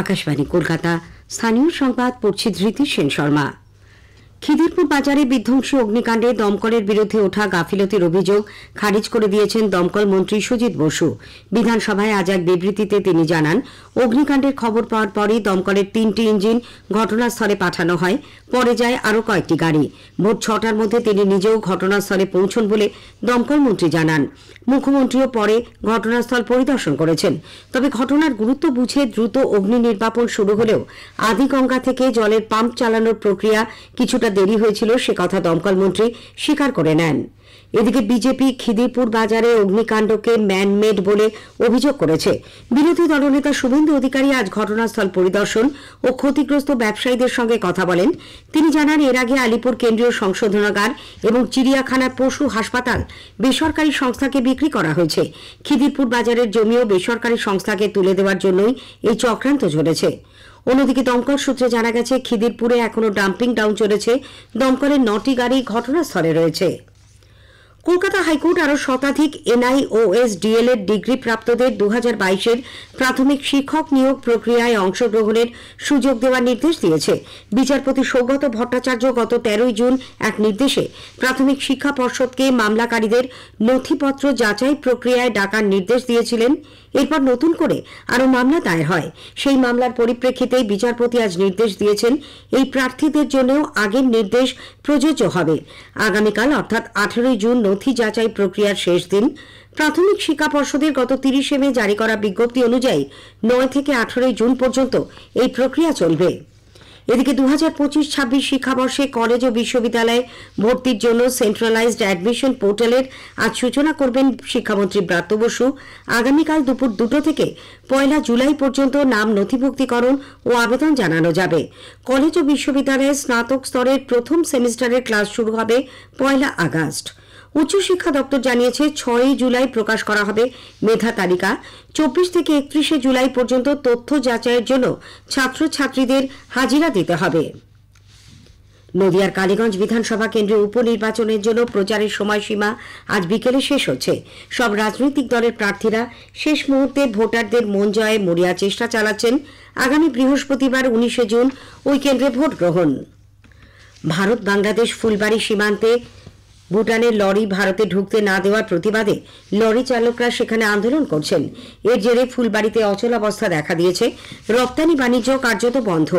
আকাশবাণী কলকাতা। স্থানীয় সংবাদ পড়ছি ধৃতি সেন শর্মা। খিদিরপুর বাজারে বিধ্বংসী অগ্নিকাণ্ডে দমকলের বিরুদ্ধে ওঠা গাফিলতির অভিযোগ খারিজ করে দিয়েছেন দমকল মন্ত্রী সুজিত বসু। বিধানসভায় আজ এক বিবৃতিতে তিনি জানান, অগ্নিকাণ্ডের খবর পাওয়ার পরই দমকলের 3টি ইঞ্জিন ঘটনাস্থলে পাঠানো হয়, পরে যায় আরও কয়েকটি গাড়ি। ভোর 6টার মধ্যে তিনি নিজেও ঘটনাস্থলে পৌঁছন বলে দমকল মন্ত্রী জানান। মুখ্যমন্ত্রীও পরে ঘটনাস্থল পরিদর্শন করেছেন। তবে ঘটনার গুরুত্ব বুঝে দ্রুত অগ্নি নির্বাপন শুরু হলেও আদিগঙ্গা থেকে জলের পাম্প চালানোর প্রক্রিয়া কিছুটা দেরি হয়েছিল, সে কথা দমকল মন্ত্রী স্বীকার করে নেন। এদিকে বিজেপি খিদিরপুর বাজারে অগ্নিকাণ্ডকে ম্যানমেড বলে অভিযোগ করেছে। বিরোধী দলনেতা শুভেন্দু অধিকারী আজ ঘটনাস্থল পরিদর্শন ও ক্ষতিগ্রস্ত ব্যবসায়ীদের সঙ্গে কথা বলেন। তিনি জানান, এর আগে আলিপুর কেন্দ্রীয় সংশোধনাগার এবং চিড়িয়াখানার পশু হাসপাতাল বেসরকারি সংস্থাকে বিক্রি করা হয়েছে। খিদিরপুর বাজারের জমিও বেসরকারি সংস্থাকে তুলে দেওয়ার জন্যই এই চক্রান্ত চলেছে। অন্যদিকে দমকল সূত্রে জানা গেছে, খিদিরপুরে এখনো ডাম্পিং ডাউন চলেছে। দমকলের 9টি গাড়ি ঘটনাস্থলে রয়েছে। কলকাতা হাইকোর্ট আরও শতাধিক NIOS DLED ডিগ্রি প্রাপ্তদের 2022-এর প্রাথমিক শিক্ষক নিয়োগ প্রক্রিয়ায় অংশগ্রহণের সুযোগ দেওয়ার নির্দেশ দিয়েছে। বিচারপতি সৌগত ভট্টাচার্য গত 13 জুন এক নির্দেশে প্রাথমিক শিক্ষা পর্ষদকে মামলাকারীদের নথিপত্র যাচাই প্রক্রিয়ায় ডাকার নির্দেশ দিয়েছিলেন। এরপর নতুন করে আরও মামলা দায়ের হয়। সেই মামলার পরিপ্রেক্ষিতেই বিচারপতি আজ নির্দেশ দিয়েছেন, এই প্রার্থীদের জন্যও আগের নির্দেশ প্রযোজ্য হবে। আগামীকাল অর্থাৎ 18 জুন নথি যাচাই প্রক্রিয়ার শেষ দিন। প্রাথমিক শিক্ষা পর্ষদের গত 30 মে জারি করা বিজ্ঞপ্তি অনুযায়ী 9 থেকে 18 জুন পর্যন্ত এই প্রক্রিয়া চলবে। এদিকে 2025-26 শিক্ষাবর্ষে কলেজ ও বিশ্ববিদ্যালয়ে ভর্তির জন্য সেন্ট্রালাইজড অ্যাডমিশন পোর্টালের আজ সূচনা করবেন শিক্ষামন্ত্রী ব্রাত্য বসু। আগামীকাল দুপুর 2টো থেকে 1 জুলাই পর্যন্ত নাম নথিভুক্তিকরণ ও আবেদন জানানো যাবে। কলেজ ও বিশ্ববিদ্যালয়ে স্নাতক স্তরের প্রথম সেমিস্টারের ক্লাস শুরু হবে 1 আগস্ট। উচ্চশিক্ষা দপ্তর জানিয়েছে, 6 জুলাই প্রকাশ করা হবে মেধা তালিকা। 24 থেকে 31 জুলাই পর্যন্ত তথ্য যাচাইয়ের জন্য ছাত্রছাত্রীদের হাজিরা দিতে হবে। নদিয়ার কালীগঞ্জ বিধানসভা কেন্দ্রে উপনির্বাচনের জন্য প্রচারের সময়সীমা আজ বিকেলে শেষ হচ্ছে। সব রাজনৈতিক দলের প্রার্থীরা শেষ মুহূর্তে ভোটারদের মন জয়ে মরিয়া চেষ্টা চালাচ্ছেন। আগামী বৃহস্পতিবার 19 জুন ওই কেন্দ্রে ভোট গ্রহণ। ভারত বাংলাদেশ ফুলবাড়ি সীমান্তে ভুটানের লরি ভারতে ঢুকতে না দেওয়ার প্রতিবাদে লরি চালকরা সেখানে আন্দোলন করছেন। এর জেরে ফুলবাড়িতে অচলাবস্থা দেখা দিয়েছে। রপ্তানি বাণিজ্য কার্যত বন্ধ।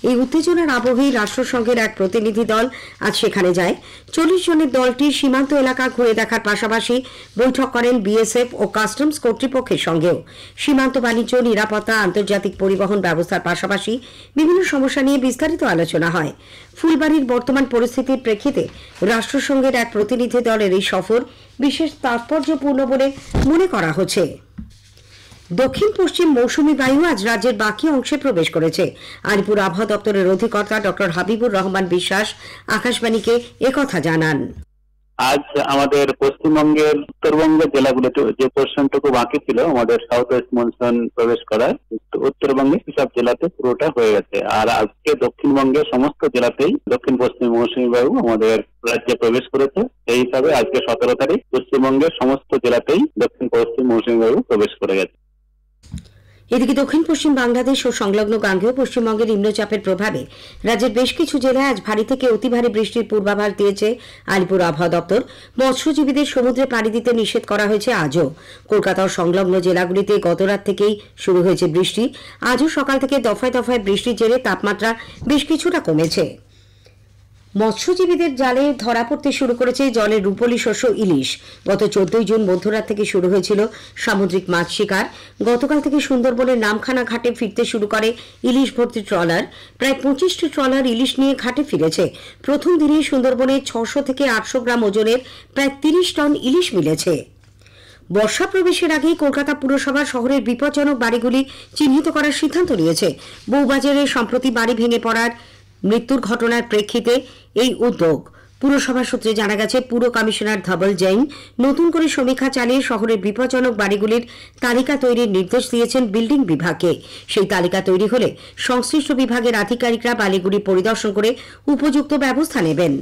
এই উত্তেজনার আবহেই রাষ্ট্রসংঘের এক প্রতিনিধি দল আজ সেখানে যায়। 40 জনের দলটি সীমান্ত এলাকা ঘুরে দেখার পাশাপাশি বৈঠক করেন BSF ও কাস্টমস কর্তৃপক্ষের সঙ্গেও। সীমান্ত বাণিজ্য, নিরাপত্তা, আন্তর্জাতিক পরিবহন ব্যবস্থার পাশাপাশি বিভিন্ন সমস্যা নিয়ে বিস্তারিত আলোচনা হয়। ফুলবাড়ির বর্তমান পরিস্থিতির প্রেক্ষিতে রাষ্ট্রসংঘের এক প্রতিনিধি দলের এই সফর বিশেষ তাৎপর্যপূর্ণ বলে মনে করা হচ্ছে। দক্ষিণ পশ্চিম মৌসুমী বায়ু আজ রাজ্যের বাকি অংশে প্রবেশ করেছে। আলিপুর আবহাওয়া দপ্তরের অধিকর্তা ডক্টর হাবিবুর রহমান বিশ্বাস আকাশবাণীকে একথা জানান। আজ আমাদের পশ্চিমবঙ্গের উত্তরবঙ্গের জেলাগুলোতে যে পোর্শনটুকু বাকি ছিল আমাদের সাউথ ওয়েস্ট মনসুন প্রবেশ করার, উত্তরবঙ্গের সব জেলাতে পুরোটা হয়ে গেছে। আর আজকে দক্ষিণবঙ্গের সমস্ত জেলাতেই দক্ষিণ পশ্চিম মৌসুমী বায়ু আমাদের রাজ্যে প্রবেশ করেছে। এই হিসাবে আজকে 17 তারিখ পশ্চিমবঙ্গের সমস্ত জেলাতেই দক্ষিণ পশ্চিম মৌসুমী বায়ু প্রবেশ করে গেছে। এদিকে দক্ষিণ পশ্চিম বাংলাদেশ ও সংলগ্ন গাঙ্গেয় পশ্চিমবঙ্গের নিম্নচাপের প্রভাবে রাজ্যের বেশ কিছু জেলায় আজ ভারী থেকে অতি ভারী বৃষ্টির পূর্বাভাস দিয়েছে আলিপুর আবহাওয়া দপ্তর। মৎস্যজীবীদের সমুদ্রে পাড়ি দিতে নিষেধ করা হয়েছে আজও। কলকাতা ও সংলগ্ন জেলাগুলিতে গতরাত থেকেই শুরু হয়েছে বৃষ্টি। আজও সকাল থেকে দফায় দফায় বৃষ্টির জেরে তাপমাত্রা বেশ কিছুটা কমেছে। মৎস্যজীবীদের জালে ধরা পড়তে শুরু করেছে জলের রূপলি শস্য ইলিশ। গত 14 জুন মধ্যরাত থেকে শুরু হয়েছিল সামুদ্রিক মাছ শিকার। গতকাল থেকে সুন্দরবনের নামখানা ঘাটে ফিরতে শুরু করে ইলিশ ভর্তি ট্রলার। প্রায় 25টি ট্রলার ইলিশ নিয়ে ঘাটে ফিরেছে। প্রথম দিনেই সুন্দরবনে 600 থেকে 800 গ্রাম ওজনের প্রায় 30 টন ইলিশ মিলেছে। বর্ষা প্রবেশের আগেই কলকাতা পুরসভা শহরের বিপজ্জনক বাড়িগুলি চিহ্নিত করার সিদ্ধান্ত নিয়েছে। বউবাজারে সম্প্রতি বাড়ি ভেঙে পড়ার মৃত্যুর ঘটনার প্রেক্ষিতে এই উদ্যোগ। পুরসভা সূত্রে জানা গেছে, পুর কমিশনার ধবল জৈন নতুন করে সমীক্ষা চালিয়ে শহরের বিপজ্জনক বাড়িগুলির তালিকা তৈরির নির্দেশ দিয়েছেন বিল্ডিং বিভাগকে। সেই তালিকা তৈরি হলে সংশ্লিষ্ট বিভাগের আধিকারিকরা বাড়িগুলি পরিদর্শন করে উপযুক্ত ব্যবস্থা নেবেন।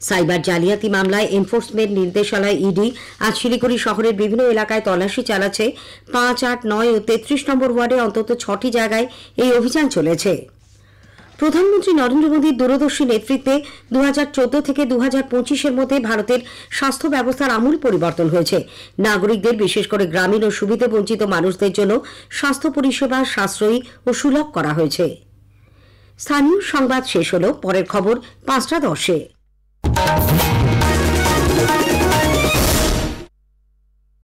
সাইবার জালিয়াতি মামলায় এনফোর্সমেন্ট নির্দেশালয় ইডি আজ শিলিগুড়ি শহরের বিভিন্ন এলাকায় তল্লাশি চালাচ্ছে। 5, 8, 9 ও 33 নম্বর ওয়ার্ডে অন্তত 6টি জায়গায় এই অভিযান চলেছে। প্রধানমন্ত্রী নরেন্দ্র মোদীর দূরদর্শী নেতৃত্বে 2014 থেকে 2025-এর মধ্যে ভারতের স্বাস্থ্য ব্যবস্থার আমূল পরিবর্তন হয়েছে। নাগরিকদের, বিশেষ করে গ্রামীণ ও সুবিধা বঞ্চিত মানুষদের জন্য স্বাস্থ্য পরিষেবা সাশ্রয়ী ও সুলভ করা হয়েছে। স্থানীয় সংবাদ শেষ হলো। পরের খবর 5টা 10-এ।